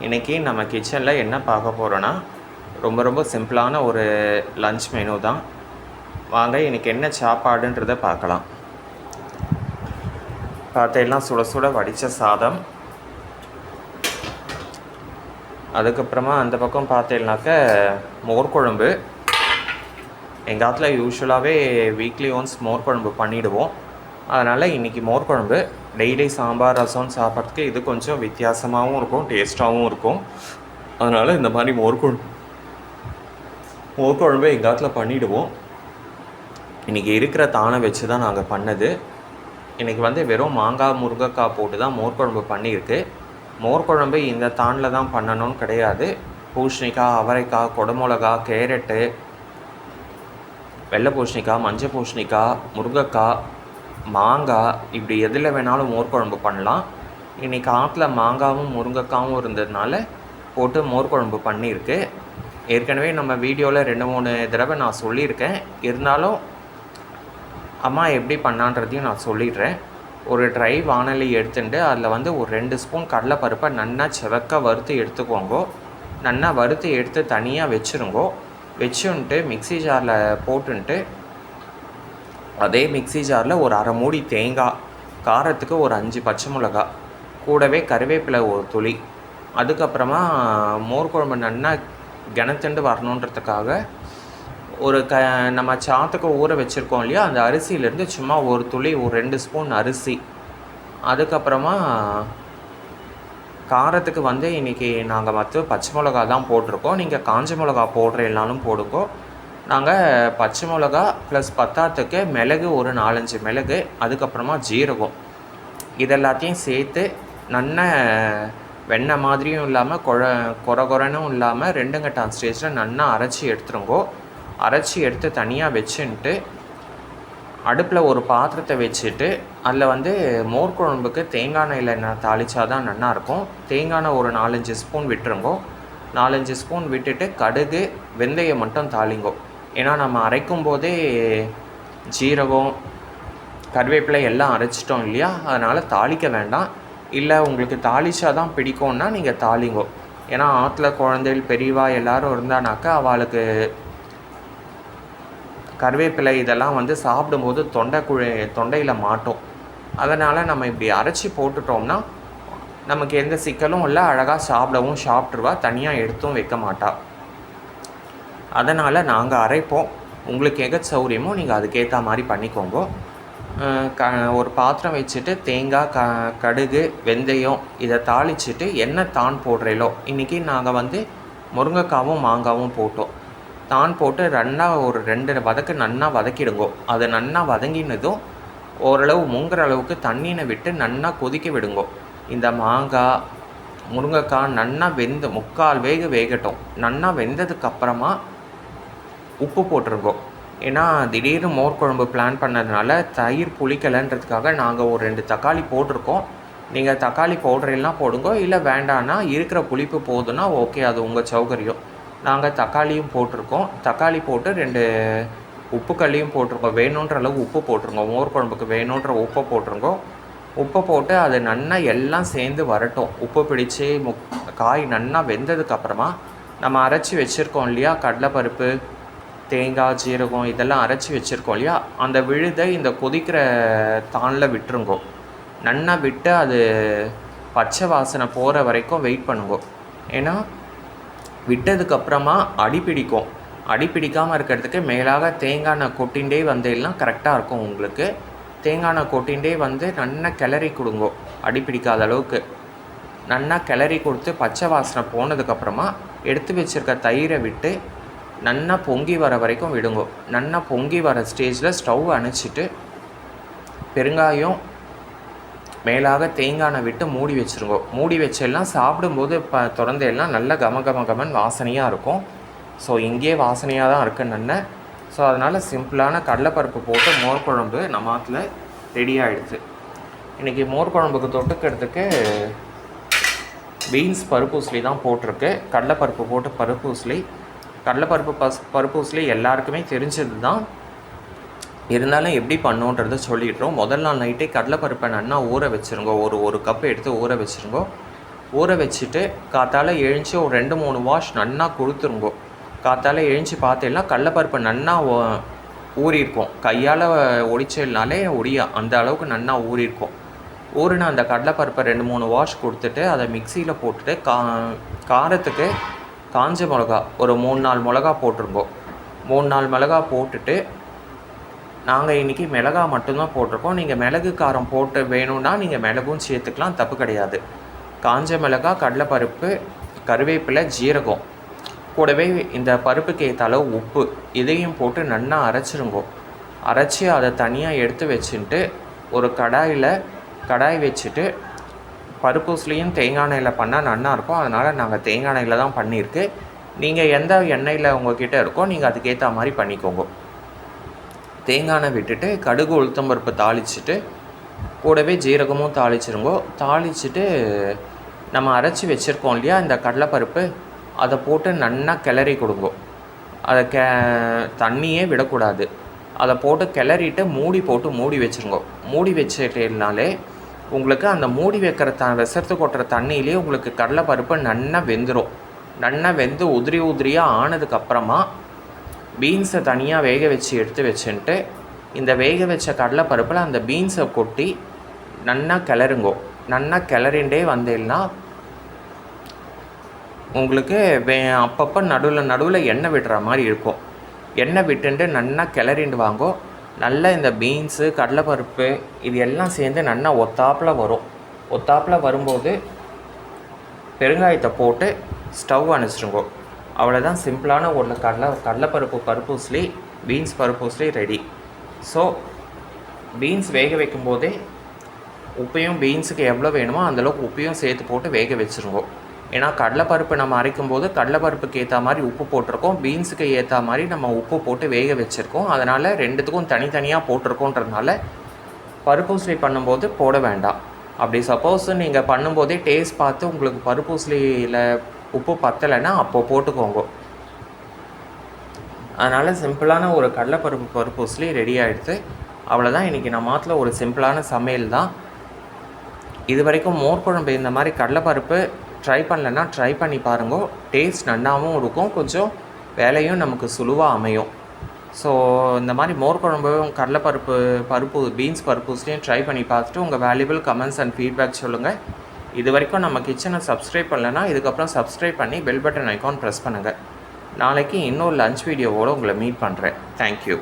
இன்றைக்கி நம்ம கிச்சனில் என்ன பார்க்க போகிறோன்னா ரொம்ப சிம்பிளான ஒரு லன்ச் மெனு தான். வாங்க இன்றைக்கி என்ன சாப்பாடுன்றதை பார்க்கலாம். பார்த்தீங்கன்னா சுட சுட வடித்த சாதம், அதுக்கப்புறமா அந்த பக்கம் பார்த்தீங்கன்னாக்க மோர் குழம்பு. எங்கள் ஆற்றுல யூஸ்வலாகவே வீக்லி ஒன்ஸ் மோர் குழம்பு பண்ணிவிடுவோம். அதனால் இன்றைக்கி மோர் குழம்பு. டெய்லி சாம்பார் ரசம் சாப்பிட்றதுக்கு இது கொஞ்சம் வித்தியாசமாகவும் இருக்கும், டேஸ்ட்டாகவும் இருக்கும். அதனால் இந்த மாதிரி மோர் குழம்பு எங்கள் ஆற்றுல பண்ணிவிடுவோம். இன்றைக்கி இருக்கிற தானை வச்சு தான் நாங்கள் பண்ணது. இன்றைக்கி வெறும் மாங்காய் முருங்கைக்காய் போட்டு தான் மோர் குழம்பு பண்ணியிருக்கு. மோர் குழம்பு இந்த தானில் தான் பண்ணணும்னு கிடையாது. பூசணிக்காய், அவரைக்காய், குடமிளகா, கேரட்டு, வெள்ளை பூசணிக்காய், மஞ்சள் பூசணிக்காய், முருங்கைக்காய், மாங்காய், இப்படி எதில் வேணாலும் மோர் குழம்பு பண்ணலாம். இன்றைக்கி ஆற்றுல மாங்காவும் முருங்கைக்காவும் இருந்ததுனால போட்டு மோர் குழம்பு பண்ணியிருக்கு. ஏற்கனவே நம்ம வீடியோவில் 2-3 தடவை நான் சொல்லியிருக்கேன். இருந்தாலும் அம்மா எப்படி பண்ணான்றதையும் நான் சொல்லிடுறேன். ஒரு ட்ரை வானலி எடுத்துட்டு அதில் ஒரு 2 ஸ்பூன் கடலைப்பருப்பை நல்லா செவக்க வறுத்து எடுத்துக்கோங்க. நல்லா வறுத்து எடுத்து தனியாக வச்சுருங்கோ. வச்சுன்ட்டு மிக்சி ஜாரில் போட்டுன்ட்டு அதே மிக்சி ஜாரில் ஒரு அரை மூடி தேங்காய், காரத்துக்கு ஒரு 5 பச்சை மிளகா, கூடவே கருவேப்பிலை ஒரு துளி, அதுக்கப்புறமா மோர் குழம்பு நல்லா கிணத்துண்டு வரணுன்றதுக்காக ஒரு நம்ம சாத்துக்கு ஊற வச்சுருக்கோம் இல்லையா, அந்த அரிசியிலேருந்து சும்மா ஒரு துளி, ஒரு 2 ஸ்பூன் அரிசி. அதுக்கப்புறமா காரத்துக்கு இன்றைக்கி நாங்கள் பச்சை மிளகா தான் போட்டிருக்கோம். நீங்கள் காஞ்ச மிளகா போடுறீங்கனாலும் போடுங்கோ. நாங்கள் பச்சை மிளகா ப்ளஸ் பத்தாத்துக்கு மிளகு, ஒரு 4-5 மிளகு, அதுக்கப்புறமா ஜீரகம், இதெல்லாத்தையும் சேர்த்து நல்ல வெண்ணெய் மாதிரியும் இல்லாமல் கொரகொரனும் இல்லாமல் 2 கட்டான் ஸ்டேஜில் நல்லா அரைச்சி எடுத்துருங்கோ. அரைச்சி எடுத்து தனியாக வச்சுன்ட்டு அடுப்பில் ஒரு பாத்திரத்தை வச்சுட்டு அதில் மோர் குழம்புக்கு தேங்காய் எண்ணெய் தாளித்தா தான் நல்லாயிருக்கும். தேங்காய் எண்ணெய் ஒரு 4-5 ஸ்பூன் விட்டுருங்கோ. 4-5 ஸ்பூன் விட்டுட்டு கடுகு, வெந்தயம் மட்டும் தாளிங்கோ. ஏன்னா நம்ம அரைக்கும் போதே ஜீரகம், கருவேப்பிலை எல்லாம் அரைச்சிட்டோம் இல்லையா, அதனால் தாளிக்க வேண்டாம். இல்லை உங்களுக்கு தாளிச்சா தான் பிடிக்கும்னா நீங்கள் தாளிங்கோ. ஏன்னா ஆற்றுல குழந்தைகள், பெரியவா எல்லோரும் இருந்தானாக்கா அவளுக்கு கருவேப்பிலை இதெல்லாம் சாப்பிடும்போது தொண்டையில் மாட்டோம். அதனால் நம்ம இப்படி அரைச்சி போட்டுட்டோம்னா நமக்கு எந்த சிக்கலும் இல்லை, அழகாக சாப்பிட்டுருவா, தனியாக எடுத்தும் வைக்க மாட்டா. அதனால் நாங்கள் அரைப்போம். உங்களுக்கு எது சௌரியமோ நீங்கள் அதுக்கேற்ற மாதிரி பண்ணிக்கோங்க. ஒரு பாத்திரம் வச்சுட்டு தேங்காய், கடுகு, வெந்தயம் இதை தாளிச்சிட்டு எண்ணெய் தான் போடுறீங்களோ. இன்றைக்கி நாங்கள் முருங்கைக்காவும் மாங்காவும் போட்டோம். தான் போட்டு ஒரு 2 வதக்கு நல்லா வதக்கிடுங்கோ. அது நல்லா வதங்கினதும் ஓரளவு முங்குற அளவுக்கு தண்ணியை விட்டு நல்லா கொதிக்க விடுங்கோ. இந்த மாங்காய், முருங்கைக்காய் நல்லா வெந்து 3/4 வேகட்டும். நல்லா வெந்ததுக்கப்புறமா உப்பு போட்டுருங்கோ. ஏன்னா திடீர்னு மோர் குழம்பு பிளான் பண்ணதுனால தயிர் புளிக்கலைன்றதுக்காக நாங்கள் ஒரு 2 தக்காளி போட்டிருக்கோம். நீங்கள் தக்காளி போடுறீங்கன்னா போடுங்கோ, இல்லை வேண்டான்னா இருக்கிற புளிப்பு போதுன்னா ஓகே, அது உங்கள் சௌகரியம். நாங்கள் தக்காளியும் போட்டிருக்கோம். தக்காளி போட்டு 2 உப்புக்கல்லையும் போட்டிருக்கோம். வேணுன்ற அளவு உப்பு போட்டுருங்க. மோர் குழம்புக்கு வேணுன்ற உப்பை போட்டுருங்கோ. உப்பை போட்டு அது நல்லா எல்லாம் சேர்ந்து வரட்டும். உப்பு பிடிச்சி காய் நல்லா வெந்ததுக்கப்புறமா நம்ம அரைச்சி வச்சுருக்கோம் இல்லையா, கடலைப்பருப்பு, தேங்காய், ஜீரகம் இதெல்லாம் அரைச்சி வச்சுருக்கோம் இல்லையா, அந்த விழுதை இந்த கொதிக்கிற தானில் விட்டுருங்கோ. நல்லா விட்டு அது பச்சை வாசனை போகிற வரைக்கும் வெயிட் பண்ணுங்கோ. ஏன்னா விட்டதுக்கப்புறமா அடிப்பிடிக்கும். அடிப்பிடிக்காமல் இருக்கிறதுக்கு மேலாக தேங்காய் எண்ணெய் கொட்டின்ண்டே வந்தெல்லாம் கரெக்டாக இருக்கும். உங்களுக்கு தேங்காய் எண்ணெய் கொட்டின்ண்டே நல்லா கிளறி கொடுங்கோ. அடிப்பிடிக்காத அளவுக்கு நல்லா கிளறி கொடுத்து பச்சை வாசனை போனதுக்கப்புறமா எடுத்து வச்சுருக்க தயிரை விட்டு நல்லா பொங்கி வர வரைக்கும் விடுங்கோ. நல்லா பொங்கி வர ஸ்டேஜில் ஸ்டவ் அணைச்சிட்டு பெருங்காயம் மேலாக தேங்காய் எண்ணெய் விட்டு மூடி வச்சுருங்கோ. மூடி வச்செல்லாம் சாப்பிடும்போது திறந்தெல்லாம் நல்ல கமகமகமன் வாசனையாக இருக்கும். ஸோ இங்கேயே வாசனையாக தான் இருக்குது நல்லா. ஸோ அதனால் சிம்பிளான கடலைப்பருப்பு போட்டு மோர் குழம்பு நம்ம ஆற்றுல ரெடி ஆகிடுது. இன்றைக்கி மோர் குழம்புக்கு தொட்டுக்கிறதுக்கு பீன்ஸ் பருப்பூசலி தான் போட்டிருக்கு. கடலைப்பருப்பு போட்டு பருப்பூசலி, பருப்பூசலி எல்லாருக்குமே தெரிஞ்சது தான். இருந்தாலும் எப்படி பண்ணுன்றதை சொல்லிடுறோம். முதல் நாள் நைட்டே கடலைப்பருப்பை நல்லா ஊற வச்சுருங்க. ஒரு கப் எடுத்து ஊற வச்சுருங்க. ஊற வச்சுட்டு காத்தால எழுந்துச்சி ஒரு 2-3 வாஷ் நன்னா கொடுத்துருங்கோ. காத்தால எழுந்துச்சி பார்த்தீங்கன்னா கடலப்பருப்பு நன்னா ஊறியிருக்கும். கையால் ஒடிச்சல்னாலே ஒடியா அந்த அளவுக்கு நன்னா ஊறியிருக்கும். ஊறின அந்த கடலைப்பருப்பை 2-3 வாஷ் கொடுத்துட்டு அதை மிக்சியில் போட்டுட்டு காரத்துக்கு காஞ்ச மிளகா ஒரு 3-4 மிளகா போட்டிருங்கோ. 3-4 மிளகா போட்டுட்டு நாங்கள் இன்றைக்கி மிளகா மட்டும்தான் போட்டிருக்கோம். நீங்கள் மிளகு காரம் போட்டு வேணும்னா நீங்கள் மிளகும் சேர்த்துக்கலாம், தப்பு கிடையாது. காஞ்ச மிளகா, கடலைப்பருப்பு, கருவேப்பிலை, ஜீரகம், கூடவே இந்த பருப்புக்கு ஏற்ற அளவு உப்பு, இதையும் போட்டு நல்லா அரைச்சிருங்கோ. அரைச்சி அதை தனியாக எடுத்து வச்சுட்டு ஒரு கடாய் வச்சுட்டு பருப்பூஸ்லேயும் தேங்காய் எண்ணெயில் பண்ணால் நல்லாயிருக்கும். அதனால் நாங்கள் தேங்காய் எண்ணெயில் தான் பண்ணியிருக்கு. நீங்கள் எந்த எண்ணெயில் உங்கள்கிட்ட இருக்கோ நீங்கள் அதுக்கேற்ற மாதிரி பண்ணிக்கோங்க. தேங்காய் எண்ணெய் விட்டுட்டு கடுகு உளுத்தம்பருப்பு தாளிச்சிட்டு கூடவே ஜீரகமும் தாளிச்சிருங்கோ. தாளிச்சிட்டு நம்ம அரைச்சி வச்சுருக்கோம் இல்லையா இந்த கடலைப்பருப்பு, அதை போட்டு நல்லா கிளறி கொடுங்கோ. அதை தண்ணியே விடக்கூடாது. அதை போட்டு கிளறிட்டு மூடி வச்சுருங்கோ. மூடி வச்சுட்டேனாலே உங்களுக்கு அந்த மூடி வைக்கிற விசர்த்து கொட்டுற தண்ணியிலே உங்களுக்கு கடலைப்பருப்பு நல்லா வெந்துடும். நல்லா வெந்து உதிரியாக ஆனதுக்கப்புறமா பீன்ஸை தனியாக வேக வச்சு எடுத்து வச்சுட்டு இந்த வேக வச்ச கடலைப்பருப்பில் அந்த பீன்ஸை கொட்டி நல்லா கிளறுங்கோ. நல்லா கிளறிண்டே வந்தேன்னா உங்களுக்கு அப்பப்போ நடுவில் எண்ணெய் விடுற மாதிரி இருக்கும். எண்ணெய் விட்டுண்டு நல்லா கிளறிண்டு வாங்கோ. நல்லா இந்த பீன்ஸு, கடலைப்பருப்பு இது எல்லாம் சேர்ந்து நல்லா ஒத்தாப்பில் வரும். ஒத்தாப்பில் வரும்போது பெருங்காயத்தை போட்டு ஸ்டவ் அணைச்சிருங்கோ. அவ்வளோதான், சிம்பிளான ஒரு கடலைப்பருப்பு பருப்பூஸ்லி, பீன்ஸ் பருப்பூஸ்லி ரெடி. ஸோ பீன்ஸ் வேக வைக்கும்போதே உப்பையும் பீன்ஸுக்கு எவ்வளோ வேணுமோ அந்தளவுக்கு உப்பையும் சேர்த்து போட்டு வேக வச்சுருங்கோ. ஏன்னா கடலைப்பருப்பு நம்ம அரைக்கும்போது கடலைப்பருப்புக்கு ஏற்ற மாதிரி உப்பு போட்டிருக்கோம், பீன்ஸுக்கு ஏற்ற மாதிரி நம்ம உப்பு போட்டு வேக வச்சுருக்கோம். அதனால் ரெண்டுத்துக்கும் தனித்தனியாக போட்டிருக்கோன்றதுனால பருப்பூஸ்லி பண்ணும்போது போட வேண்டாம். அப்படி சப்போஸ் நீங்கள் பண்ணும்போதே டேஸ்ட் பார்த்து உங்களுக்கு பருப்பூஸ்லியில் உப்பு பத்தலைன்னா அப்போ போட்டுக்கோங்க. அதனால் சிம்பிளான ஒரு கடலைப்பருப்பு பருப்பூஸ்லி ரெடி ஆகிடுது. அவ்வளோதான், இன்றைக்கி நம்ம மாட்டில் ஒரு சிம்பிளான சமையல் தான். இது வரைக்கும் மோர் குழம்பு இந்த மாதிரி கடலைப்பருப்பு ட்ரை பண்ணலைன்னா ட்ரை பண்ணி பாருங்க. டேஸ்ட் நல்லாவும் இருக்கும், கொஞ்சம் வேலையும் நமக்கு சுலுவாக அமையும். ஸோ இந்த மாதிரி மோர் குழம்பும் கடலைப்பருப்பு பீன்ஸ் பருப்பூஸ்லேயும் ட்ரை பண்ணி பார்த்துட்டு உங்கள் வேல்யூபிள் கமெண்ட்ஸ் அண்ட் ஃபீட்பேக் சொல்லுங்கள். இது வரைக்கும் நம்ம கிச்சனை சப்ஸ்கிரைப் பண்ணலைன்னா இதுக்கப்புறம் சப்ஸ்கிரைப் பண்ணி பெல் பட்டன் ஐக்கான் ப்ரெஸ் பண்ணுங்கள். நாளைக்கு இன்னொரு லஞ்ச் வீடியோவோடு உங்களை மீட் பண்ணுறேன். தேங்க்யூ.